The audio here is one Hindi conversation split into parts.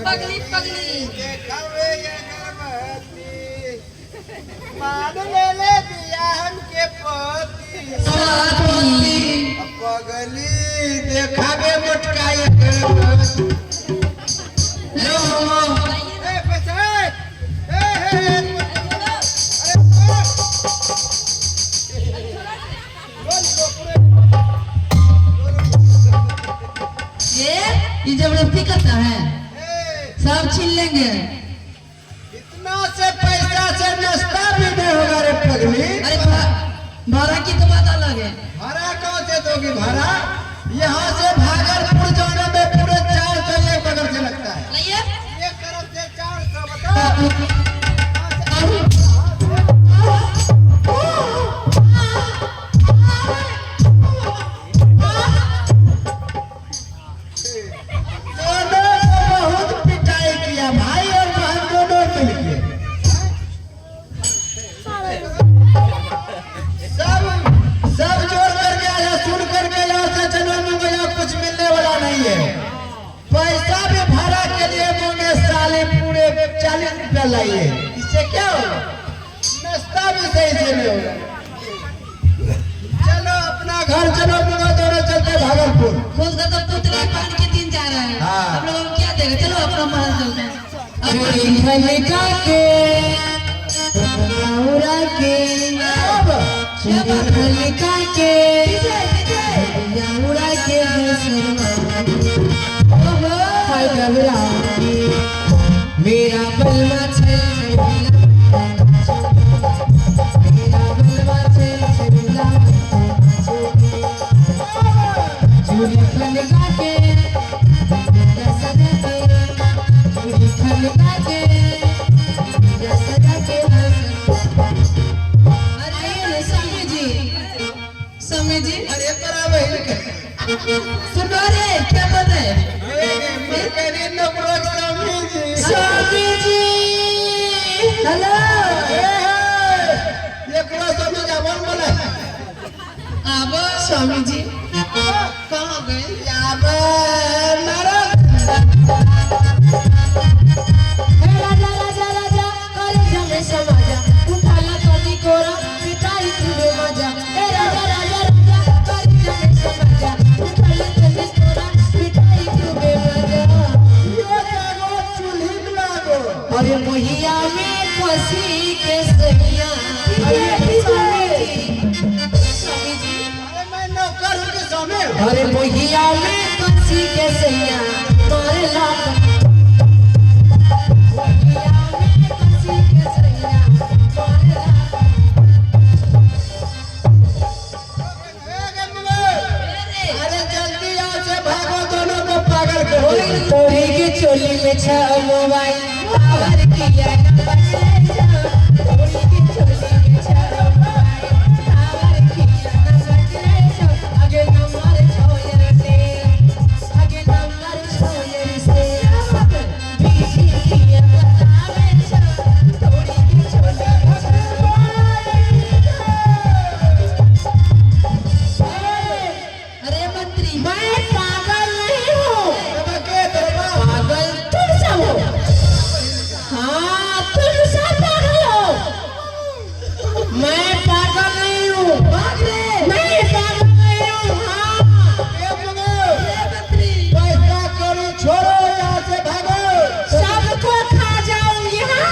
पगली पगली देखावे ये गर्भवती मान ले दिया हमके पति पगली देखावे मोटका ये गर्भवती ए पैसा ये जबरदस्ती करता है, सब छीन लेंगे। इतना से पैसा से नाश्ता भी नहीं होगा रे पगली। अरे भाड़ा की तो बात अलग है। भाड़ा कौन से दोगी भाड़ा? यहाँ से भागलपुर जाने में पूरे 400 एक बगल से लगता है। एक तरफ से 400 बताओ। लाइए, इससे क्या होगा? नाश्ता भी सही से नहीं होगा। चलो अपना घर चलो, दोनों चलते भागलपुर। खुद का तो पुतले पान के दिन जा रहा है। हम लोग क्या देगा? चलो अपना महल चलते हैं। मेरा बलवा सुनो रे, क्या पता है? स्वामी जी हेलो, ये पूरा स्वामी जी बोल बोले। अब स्वामी जी कहाँ गए? राजा राजा राजा करे जमे समाजा उठाला कदी कोरा पिटाई तुझे मजा ए राजा राजा राजा करे जमे समाजा उठाला कदी कोरा पिटाई तुझे मजा ये जागो चूल्ही में लागो। अरे मोहिया में फंसी के सैया स्वामी जी अरे मैं नौकर हूँ कि स्वामी? अरे मोहिया में फंसी के सैया मारे लाख अरे जल्दी यहाँ से भागो, दोनों को पागल करो। तोड़ी की चोली में छ मोबाइल पावर किया नंबर ले जा तोड़ी की चोली में छ मोबाइल पावर किया नंबर ले जा आगे नंबर छोयर से बीजी किया बतावे छ तोड़ी की चोली में छ अरे मंत्री, मैं पागल नहीं हूँ पागल तुम सब हो हाँ तुम सब पागल हो मैं पागल नहीं हूँ मैं पागल नहीं हूँ हाँ पैसा करो, छोड़ो यहाँ से भागो। सबको खा जाऊंगी हाँ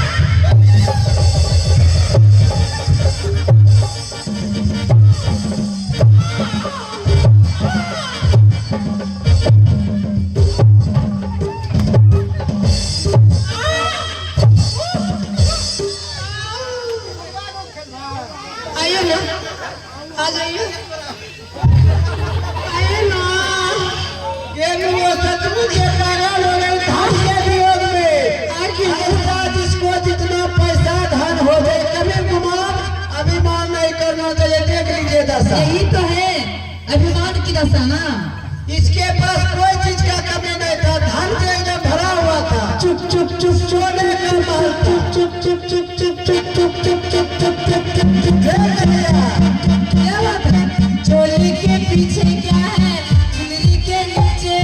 आइए ना, आ जाइए। आए ना ये भी वो सचमुच ये पागल हो गए धन के वियोग में। ऐसा जिसको जितना पैसा धन हो जाए, कभी गुमान अभिमान नहीं करना चाहिए। देख लीजिए दशा, यही तो है अभिमान की दशा ना। इसके पास कोई चीज का कमी नहीं था, धन से एकदम भरा हुआ था। चुप चुप चुप सोने का महल, चुप चुप चुप चुप चुप चुप चुप चुप चुप चुप चुप चुप। देख लिया क्या बात है? चोली के पीछे क्या है चुनरी के नीचे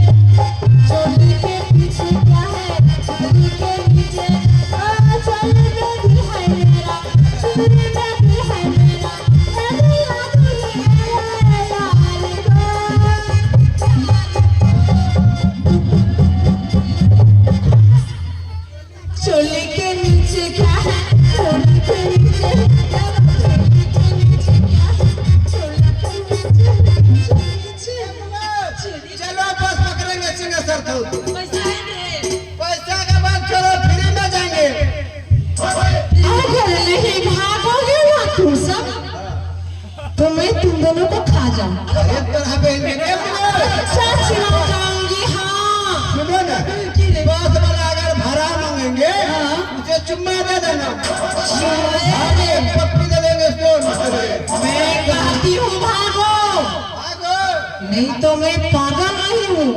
करते हो तुम? पैसा है रे पैसा का बात छोड़ो, फ्री में जाएंगे। अगर नहीं भागोगे ना तुम सब तो मैं तुम दोनों को खा जाऊं। एक तरह बहन अच्छा चला जाऊंगी। हाँ सुनो ना, बस वाला अगर भाड़ा मांगेंगे मुझे चुम्मा दे देना, पप्पी दे देंगे स्टोन। मैं कहती हूँ भागो, भागो। नहीं तो मैं पागल नहीं हूँ,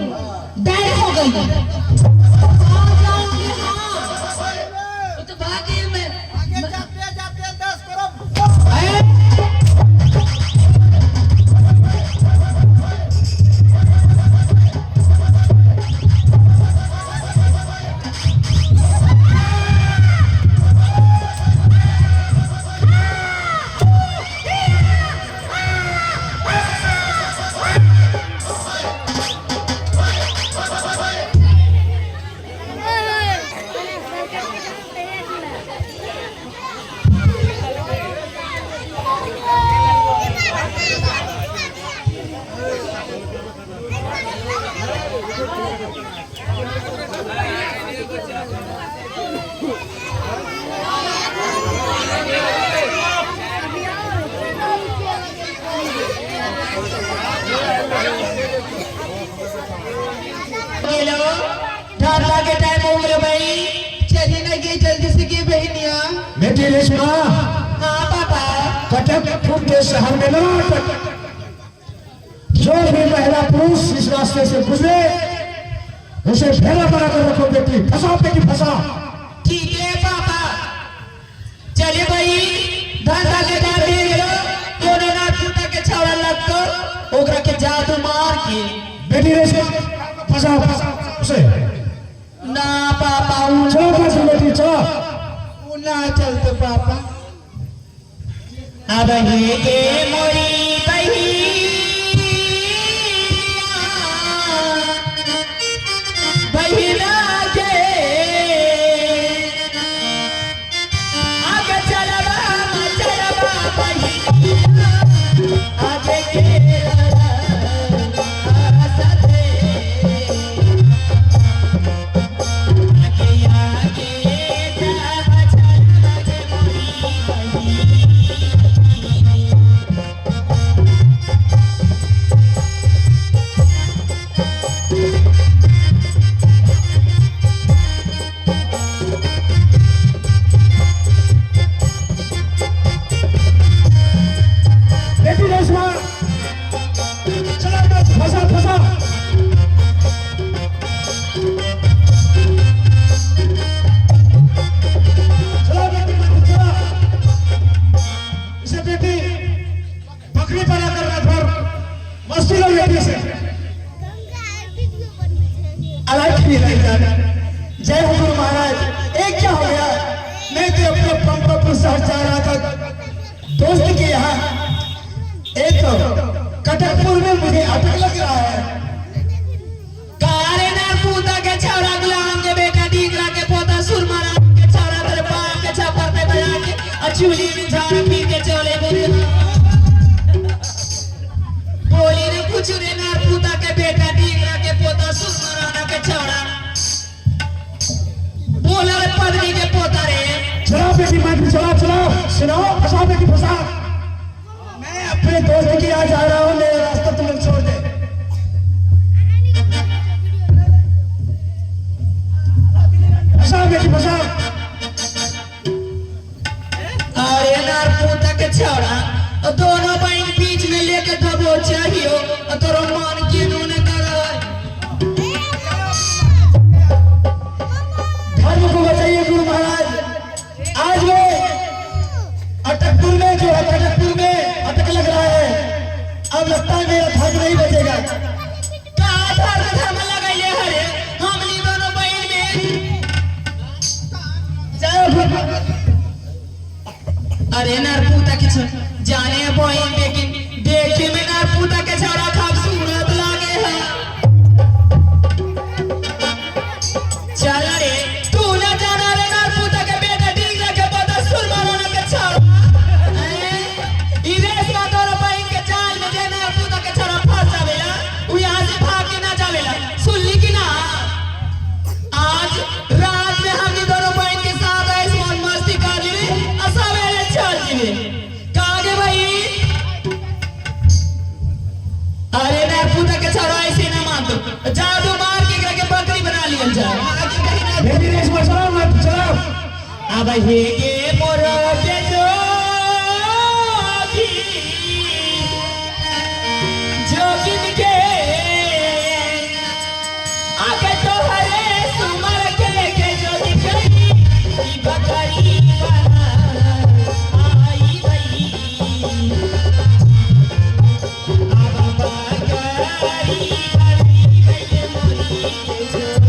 डर हो गई आ जाऊंगी। हाँ वो तो भागे में आगे जाते जाते 10 करोड़। ढाला के टाइम हो गया भाई, चलिए ना ये जल्दी से के बहनिया। बेटी रेशमा, हाँ पापा। कटकपुर के शहर में ना जो भी महिला पुरुष इस रास्ते से गुजरे उसे फेरा बना कर रखो बेटी, फंसाओ बेटी फंसाओ। ठीक है पापा। चलिए भाई ढाला के टाइम देख लो, दोनों ना टूटा के छावड़ा लग कर ओकरा के जादू मार के। बेटी रेशमा फंसाओ फंसाओ उसे। ना पापा चलो बस बेटी चलो। ना चलते पापा। अब ये के मोरी बहिना के आगे चलबा बहिना आगे के सते बेटी रेशमा चलो बस फंसा फंसा। चलो बेटी चलो। इसे बेटी बकरी बना कर रहा था, मस्ती लो बेटी से। अलाइक भी नहीं जाना। जय हो गुरु महाराज। एक क्या हो गया, मैं तो अपने पंपपुर शहर जा रहा था दोस्त के यहाँ, एक तो कटकपुर में मुझे अटक लग रहा है। कारे ना पूता के छौरा गुलाम के बेटा दीकरा के पोता सुरमारा के छौरा तेरे पाया के छापर पे बजा के अचूली में झाड़ पी के चले बोले बोली ने कुछ रे ना पूता के बेटा दीकरा के पोता सुरमारा के छौरा बोला रे पत्नी के पोता रे। चलो बेटी मत चलो चलो सुनाओ फंसाओ बेटी फंसाओ। मैं अपने दोस्त के यहाँ जा रहा हूँ, मेरा रास्ता तुम लोग छोड़ दे। फंसाओ बेटी फंसाओ। अरे नार पूता के छौरा दोनों बहन बीच में लेके दबो चाहिए तोरो मान के दोने करे। धर्म को बचाइए गुरु महाराज। आज वो अटकपुर में जो है कटकपुर में अटक लग रहा है, अब लगता है मेरा धर्म नहीं बचेगा। का धर्म लगाइले हरे हमनी दोनों बहन में। अरे नरपूता के जाने बहन लेकिन देखे में नरपूता के छौरा खूबसूरत लागे है। चल रे तू न जाना रे नरपूता के बेटा डीगरा के पता सुरमारा के छौरा ई रेशमा तोरा बहन के जाल में जे नरपूता के छौरा फंस जावेला उ यहाँ से भाग के ना जावेला। सुनली कि ना। जादू मार के एकरा के बकरी बना लियल जाए। भेटी रेशमा चलाओ ना, चलाओ। अब हे गे मोर के जोगिन के आगे तो हरे सुमर के लेके जोगी गई ई बकरी बना आई भई। अब बकरी बनी गई मोरी के जोगी।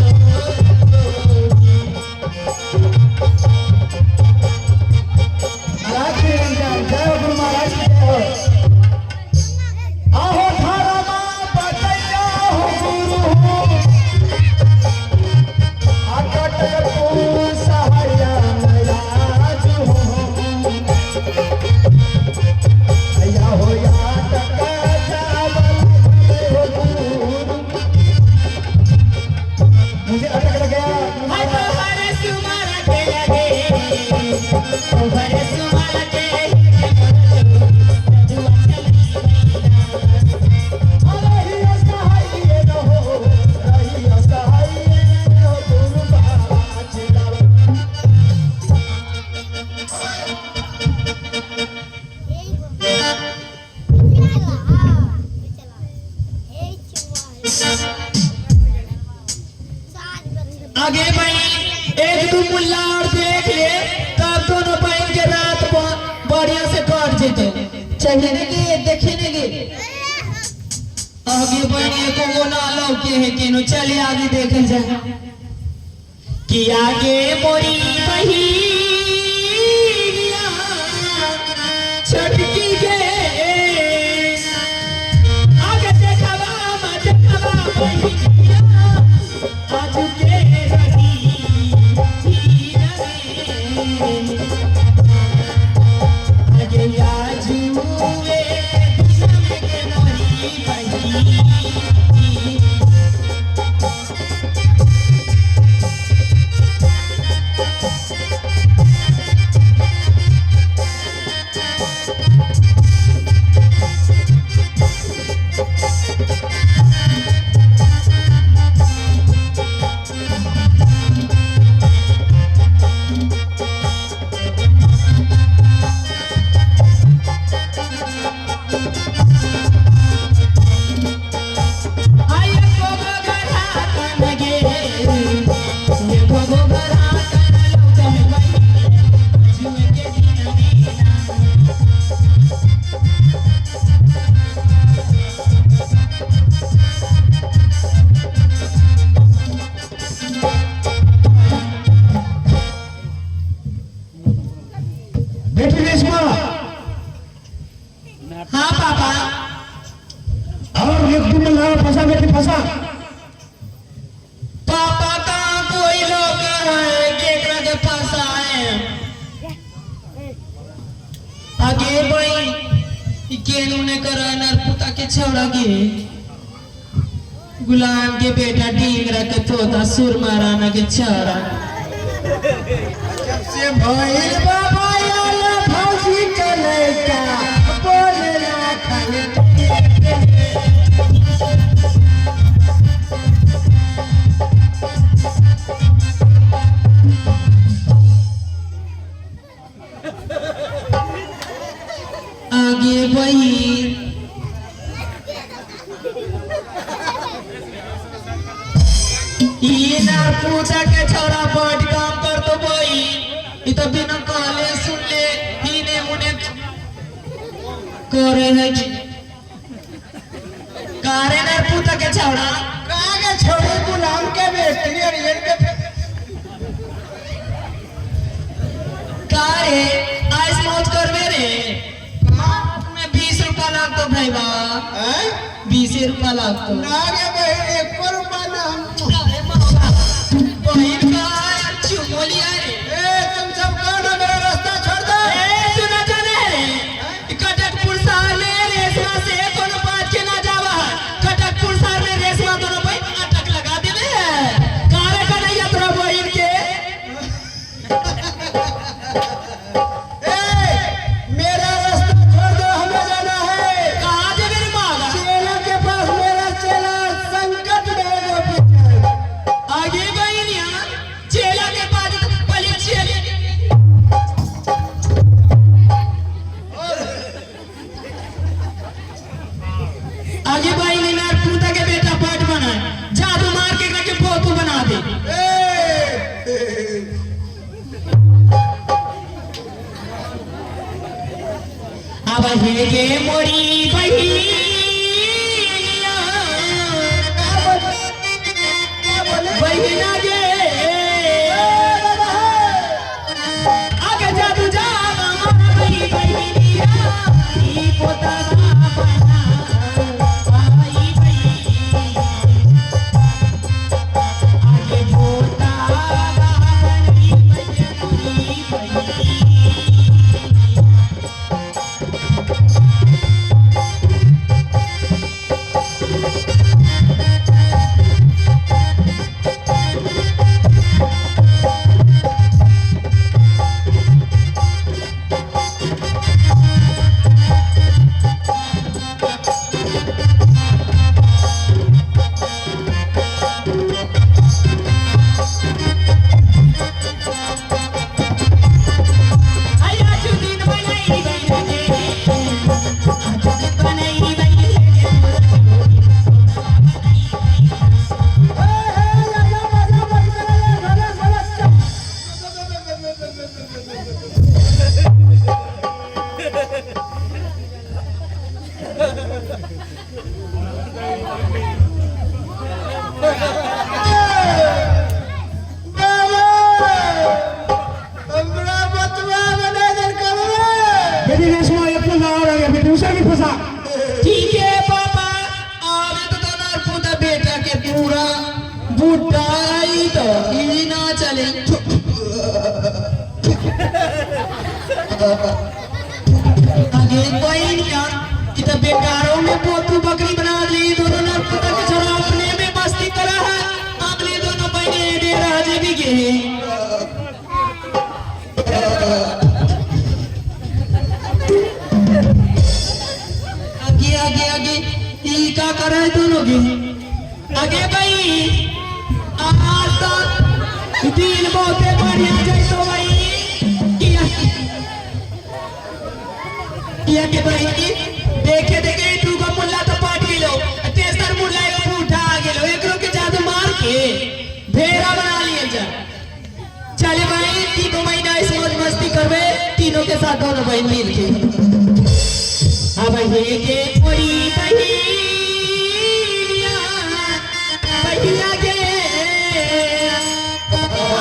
महाराज की रंजन, जय हो गुरु महाराज की जय हो। आहो धर्मा बतैया हो गुरु, अकट को सहाया महाराज हो। भैया हो या टका चावल हो गुरु। मुझे अटक लग गया। हाय तो हरे सुमर के लगे तो हरे सुमर के आगे भाई एक दो मुल्ला और देख ले तब दोनों बहन के रात बढ़िया से कट जेते। चढ़ने के देखने के आगे बढ़िए को वो ना लौके है केनो चले आगे देखल जा कि आगे मोरी बही छटकी गे आगे देखवा बही आज के रही आगे आजुए के मोरी बही। बेटी रेशमा, हाँ पापा और एक दिन में लाओ फंसा, बेटी फंसा। पापा का कोई लोग केकरा के पास आए आगे भाई केनू ने करा नरपुता के छौड़ा के गुलाम के बेटा ढींगरा के तोता सुर माराना के छौड़ा जब से भइल बाबा याला फांसी के लइका बोलना खाली। आगे भाई ये नरपुता के छौड़ा बड़ काम कर तो भाई ये तो बिना कहले सुन ले इने मुने करे है कि कारे नरपुता के छौड़ा कागे छोड़े गुलाम के बेटी अरियन के कारे आज मौज करवे रे में 20 रुपया लाग तो भाई बा हैं? 20 रुपया लाग तो नागे बहन एक पर रुपया ना हम। अरे मामा बहिन का चुमोलिया रे ए तुम सब कौन है? मेरा रास्ता छोड़ दो। ए सुना जाने रे कटकपुर सार में रेशमा से कोनो बात के ना जावा कटकपुर सार में रेशमा दोनों भाई अटक लगा देले कारे का नहीं यात्रा बहिन के ए मेरा रास्ता छोड़ दो, हमें जाना है कहां जे मेरी मां चेला के पास। मेरा चेला संग हे गे मोरी बहिनिया बहिना गे आगे जादू जाना मारी बहिनिया ई पोता आई बहिनी आगे पोता बनी बहिनी ठीक है पापा और तो दोनों पुता बेटा के पूरा बुढ़ाई तो ही ना चले आगे कोई नहीं यार कि तो बेकारों में पोतू बकरी बना ली दोनों ना पुता के छोरा अपने में मस्ती करा है अगले दोनों बहने दे राजे भी गए आगे आगे ये क्या कर रहे दोनों के आगे भाई आज तो दिन बहुत बढ़िया जाए तो भाई किया के भाई की देखे देखे तू का मुल्ला तो पाट गेलो तेसर मुल्ला एक उठा आ गेलो एकरो के जादू मार के भेड़ा बना लिए जा चले भाई तीनों महीना इस मौज मस्ती करवे तीनों के साथ दोनों भाई मिल के अब हे गे मोरी बहिनिया बहिनिया गे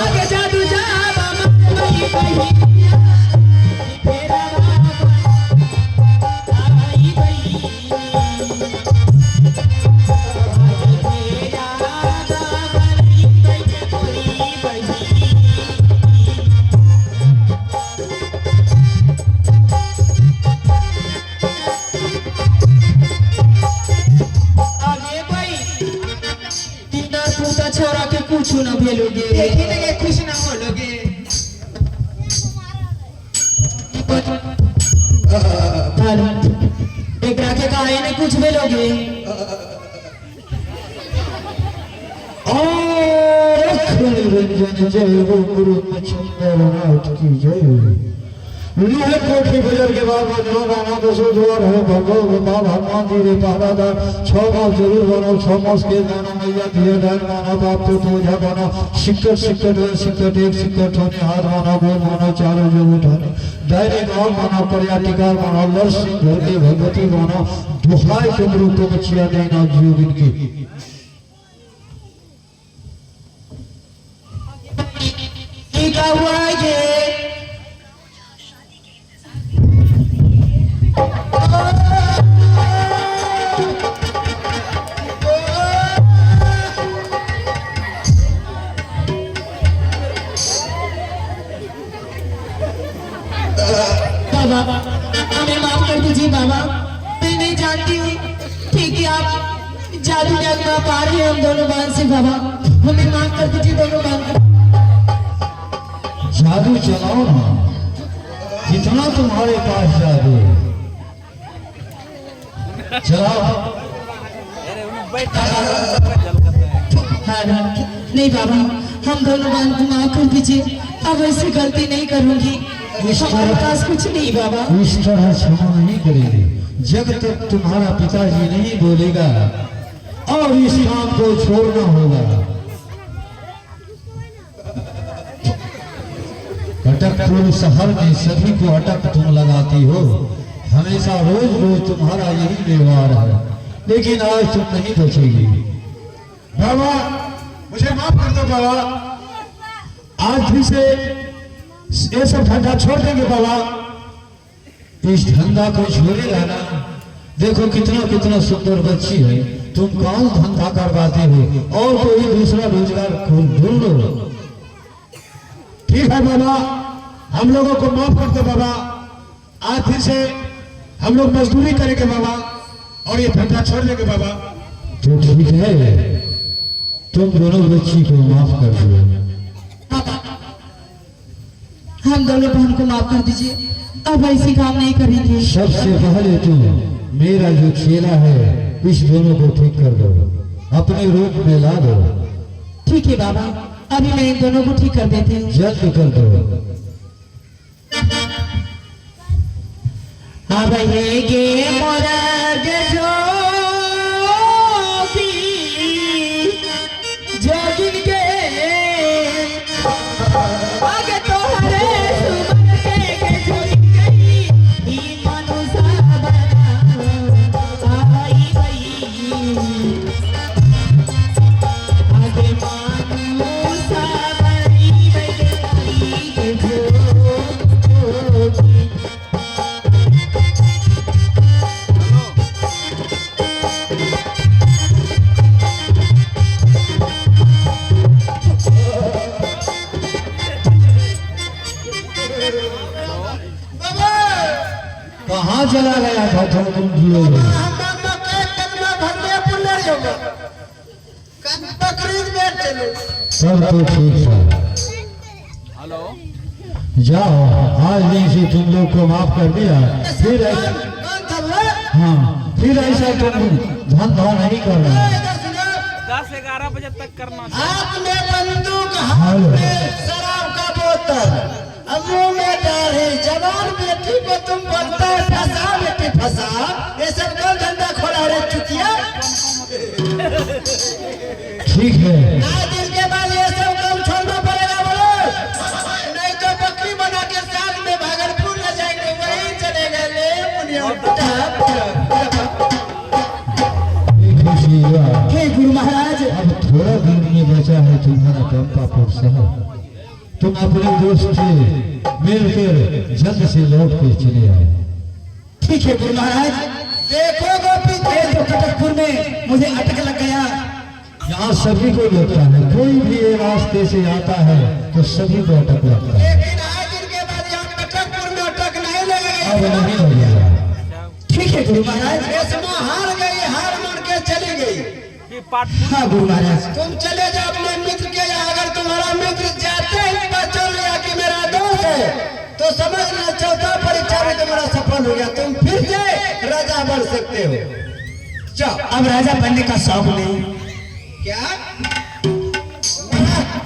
आगे जादू जाबा मई बहिनिया तेरा आई बहिनी आगे तेरा बनी मोरी बहिनी छोरा के कुछ न भेलोगे के खुश ना होलोगे एकरा के काहे ने कुछ भेलोगे रंजन जय हो गुरु चंद्रनाथ की जय लूहे कोठी बजर के बाद बजरो गाना दसो जोर है भगव बाबा हनुमान जी रे पहरादार 6 मास जरूर बनो 6 मास के गाना मैया दिए डाल गाना बाप तो तुझा बनो सिक्कट सिक्कट एक सिक्कट होने हाथ मानो गोल मानो चारों जो उठाने दायरे गाँव मानो पर्याटिकार मानो लड़ सिंह घर के भगवती मानो दुहाई कमरू को बचिया देना जीव इनकी क्या हुआ ये बाबा हमें माफ कर दीजिए बाबा मैं नहीं जानती हूँ ठीक है आप जादू जगना पा रहे हैं हम दोनों बाल से बाबा हमें माफ कर दीजिए दोनों बाल जादू चलाओ ना कितना तुम्हारे पास जादू चलाओ नहीं बाबा हम दोनों बाल को माफ कर दीजिए अब ऐसी गलती नहीं करूंगी हमारे पास कुछ नहीं बाबा इस तरह क्षमा नहीं करेंगे जब तक तुम्हारा पिताजी नहीं बोलेगा और इस काम को छोड़ना होगा। कटकपुर शहर में सभी को अटक तुम लगाती हो, हमेशा रोज रोज तुम्हारा यही व्यवहार है, लेकिन आज तुम नहीं बचेगी। बाबा मुझे माफ कर दो बाबा, आज भी से ये सब धंधा छोड़ देंगे बाबा। इस धंधा को छोड़े रहना। देखो कितना कितना सुंदर बच्ची है, तुम कौन धंधा करवाते हो और कोई दूसरा रोजगार ढूंढ लो। ठीक है बाबा, हम लोगों को माफ कर दो बाबा। आज फिर से हम लोग मजदूरी करेंगे बाबा और ये धंधा छोड़ देंगे बाबा। तो ठीक है, तुम दोनों बच्ची को माफ कर दो। हम दोनों बहन को माफ कर दीजिए, अब ऐसी काम नहीं करेंगे। सबसे पहले तुम मेरा जो खेला है इस दोनों को ठीक कर दो, अपने रूप में ला दो। ठीक है बाबा, अभी मैं इन दोनों को ठीक कर देती हूँ। जल्द कर दो। अब ये गे मोरा जो भी जोगिन के आगे तो हरे सुमन के जोगिन गई ई मनुसा बना आई गई आगे मनुसा बनी गई के जोगी। कहाँ चला गया था तुम लोग? सब तो ठीक है। जाओ, आज दिन से तुम लोग को माफ कर दिया। फिर हाँ, फिर ऐसा तुम धंधा नहीं करना। 10-11 बजे तक करना। हाथ में बंदूक, हाथ में शराब का बोतल, अब मुंह में दाढ़ी, जवान बेटी को तुम बोलते फंसा बेटी फंसा, ये सब कौन धंधा खोला रे चुतिया? ठीक है, आज दिन के बाद ये सब काम छोड़ना पड़ेगा बोलो, नहीं तो बकरी बना के साथ में भागलपुर ले जाएंगे, वहीं चलेगा ले मुनिया। हे गुरु महाराज, अब थोड़ा दूर में बचा है तुम्हारा चंपापुर शहर। तुम अपने दोस्त से मिलकर जल्द से लौट कर चले आए। ठीक है गुरु महाराज। देखो गोपी, तो कटकपुर में मुझे अटक लग गया। यहाँ सभी को लगता है, कोई भी ये रास्ते से आता है तो सभी को अटक लगता है। लेकिन आज दिन के बाद यहाँ कटकपुर में अटक नहीं लगेगा। अब नहीं लगेगा। ठीक है गुरु महाराज। रेशमा हार गई, हार मान के चली गई। हाँ गुरु महाराज। तुम चले जाओ अपने मित्र के यहाँ, अगर तुम्हारा मित्र जाते ही पता लिया कि मेरा दोस्त है तो समझना चौथा परीक्षा में तुम्हारा सफल हो गया, तुम फिर से राजा बन सकते हो। जाओ, अब राजा बनने का शौक नहीं। क्या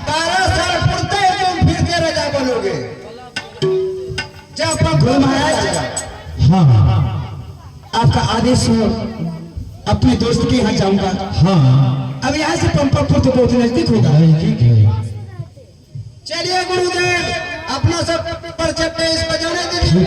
12 साल पूरते ही तुम फिर से राजा बनोगे? जाओ गुरु महाराज। हाँ, आपका आदेश हो, अपने दोस्त के यहाँ जाऊंगा। हाँ, अब यहाँ से पंपापुर तो बहुत नजदीक होगा। ठीक है। चलिए गुरुदेव, अपना सब पर चढ़ते इस बजाने दीजिए।